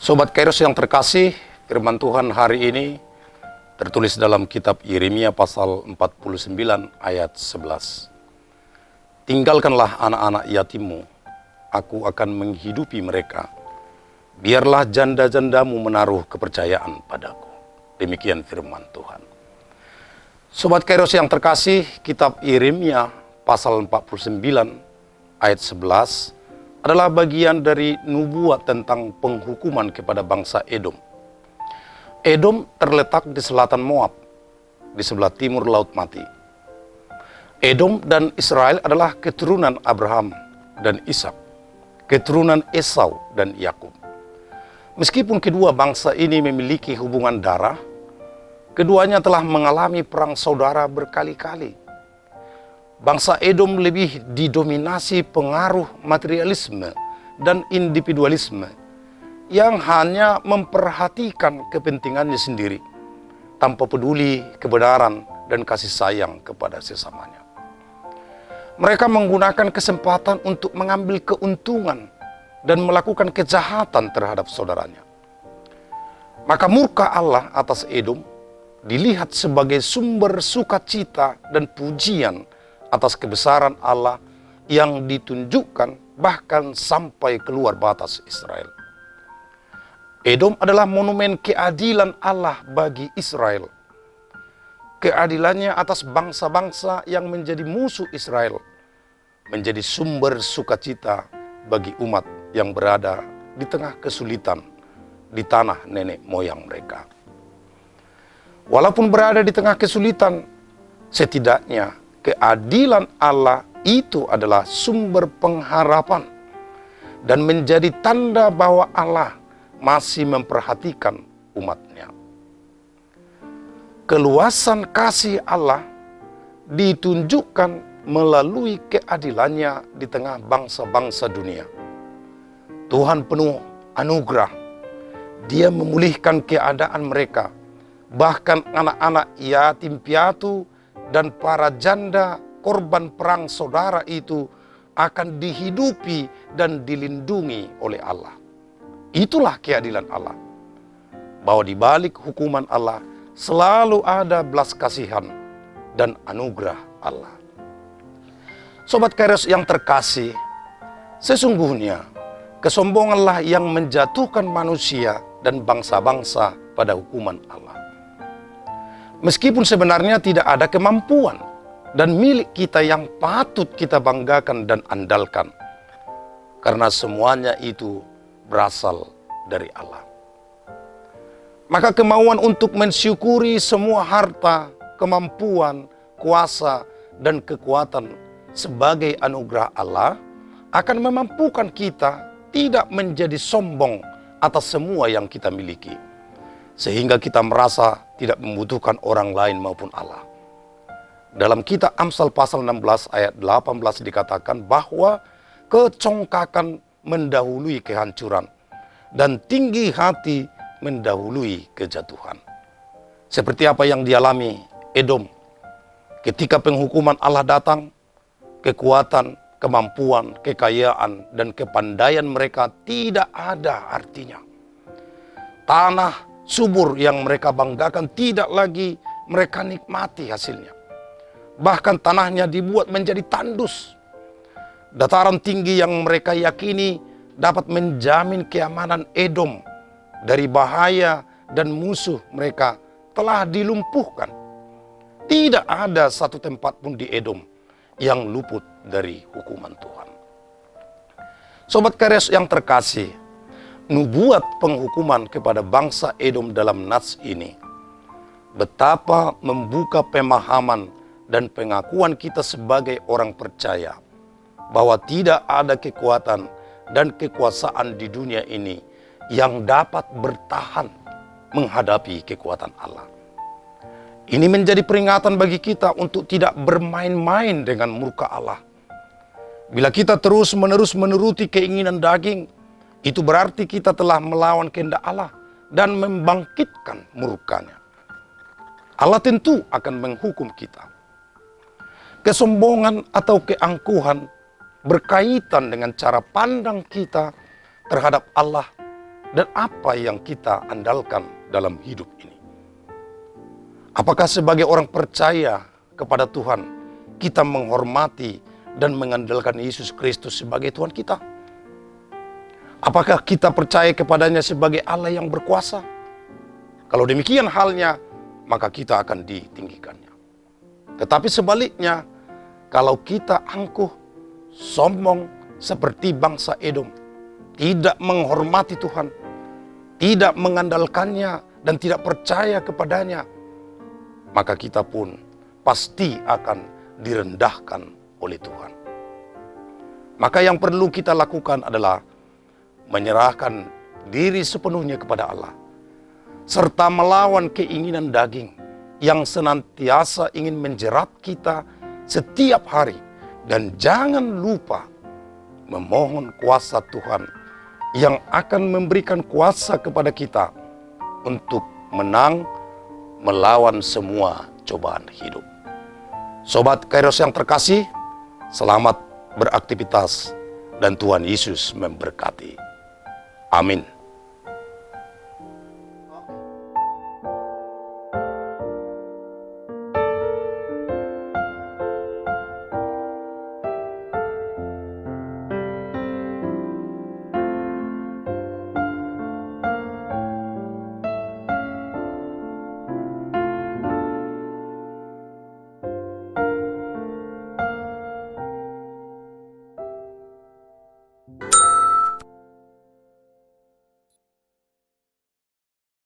Sobat Kairos yang terkasih, firman Tuhan hari ini tertulis dalam kitab Yeremia pasal 49 ayat 11. Tinggalkanlah anak-anak yatimmu, aku akan menghidupi mereka. Biarlah janda-jandamu menaruh kepercayaan padaku. Demikian firman Tuhan. Sobat Kairos yang terkasih, kitab Yeremia pasal 49 ayat 11 adalah bagian dari nubuat tentang penghukuman kepada bangsa Edom. Edom terletak di selatan Moab, di sebelah timur Laut Mati. Edom dan Israel adalah keturunan Abraham dan Ishak, keturunan Esau dan Yakub. Meskipun kedua bangsa ini memiliki hubungan darah, keduanya telah mengalami perang saudara berkali-kali. Bangsa Edom lebih didominasi pengaruh materialisme dan individualisme yang hanya memperhatikan kepentingannya sendiri tanpa peduli kebenaran dan kasih sayang kepada sesamanya. Mereka menggunakan kesempatan untuk mengambil keuntungan dan melakukan kejahatan terhadap saudaranya. Maka murka Allah atas Edom dilihat sebagai sumber sukacita dan pujian atas kebesaran Allah yang ditunjukkan bahkan sampai keluar batas Israel. Edom adalah monumen keadilan Allah bagi Israel. Keadilannya atas bangsa-bangsa yang menjadi musuh Israel menjadi sumber sukacita bagi umat yang berada di tengah kesulitan di tanah nenek moyang mereka. Walaupun berada di tengah kesulitan, setidaknya keadilan Allah itu adalah sumber pengharapan dan menjadi tanda bahwa Allah masih memperhatikan umatnya. Keluasan kasih Allah ditunjukkan melalui keadilannya di tengah bangsa-bangsa dunia. Tuhan penuh anugerah. Dia memulihkan keadaan mereka. Bahkan anak-anak yatim piatu dan para janda korban perang saudara itu akan dihidupi dan dilindungi oleh Allah. Itulah keadilan Allah. Bahwa di balik hukuman Allah selalu ada belas kasihan dan anugerah Allah. Sobat Kairos yang terkasih, sesungguhnya kesombonganlah yang menjatuhkan manusia dan bangsa-bangsa pada hukuman Allah. Meskipun sebenarnya tidak ada kemampuan dan milik kita yang patut kita banggakan dan andalkan. Karena semuanya itu berasal dari Allah. Maka kemauan untuk mensyukuri semua harta, kemampuan, kuasa, dan kekuatan sebagai anugerah Allah akan memampukan kita tidak menjadi sombong atas semua yang kita miliki. Sehingga kita merasa tidak membutuhkan orang lain maupun Allah. Dalam kitab Amsal pasal 16 ayat 18 dikatakan bahwa kecongkakan mendahului kehancuran dan tinggi hati mendahului kejatuhan. Seperti apa yang dialami Edom. Ketika penghukuman Allah datang, kekuatan, kemampuan, kekayaan, dan kepandaian mereka tidak ada artinya. Tanah subur yang mereka banggakan tidak lagi mereka nikmati hasilnya. Bahkan tanahnya dibuat menjadi tandus. Dataran tinggi yang mereka yakini dapat menjamin keamanan Edom dari bahaya dan musuh mereka telah dilumpuhkan. Tidak ada satu tempat pun di Edom yang luput dari hukuman Tuhan. Sobat Kairos yang terkasih, nubuat penghukuman kepada bangsa Edom dalam nats ini betapa membuka pemahaman dan pengakuan kita sebagai orang percaya bahwa tidak ada kekuatan dan kekuasaan di dunia ini yang dapat bertahan menghadapi kekuatan Allah. Ini menjadi peringatan bagi kita untuk tidak bermain-main dengan murka Allah. Bila kita terus-menerus menuruti keinginan daging, itu berarti kita telah melawan kehendak Allah dan membangkitkan murkanya. Allah tentu akan menghukum kita. Kesombongan atau keangkuhan berkaitan dengan cara pandang kita terhadap Allah dan apa yang kita andalkan dalam hidup ini. Apakah sebagai orang percaya kepada Tuhan, kita menghormati dan mengandalkan Yesus Kristus sebagai Tuhan kita? Apakah kita percaya kepadanya sebagai Allah yang berkuasa? Kalau demikian halnya, maka kita akan ditinggikannya. Tetapi sebaliknya, kalau kita angkuh, sombong seperti bangsa Edom, tidak menghormati Tuhan, tidak mengandalkannya dan tidak percaya kepadanya, maka kita pun pasti akan direndahkan oleh Tuhan. Maka yang perlu kita lakukan adalah menyerahkan diri sepenuhnya kepada Allah, serta melawan keinginan daging yang senantiasa ingin menjerat kita setiap hari. Dan jangan lupa memohon kuasa Tuhan yang akan memberikan kuasa kepada kita untuk menang melawan semua cobaan hidup. Sobat Kairos yang terkasih, selamat beraktivitas dan Tuhan Yesus memberkati. Amin.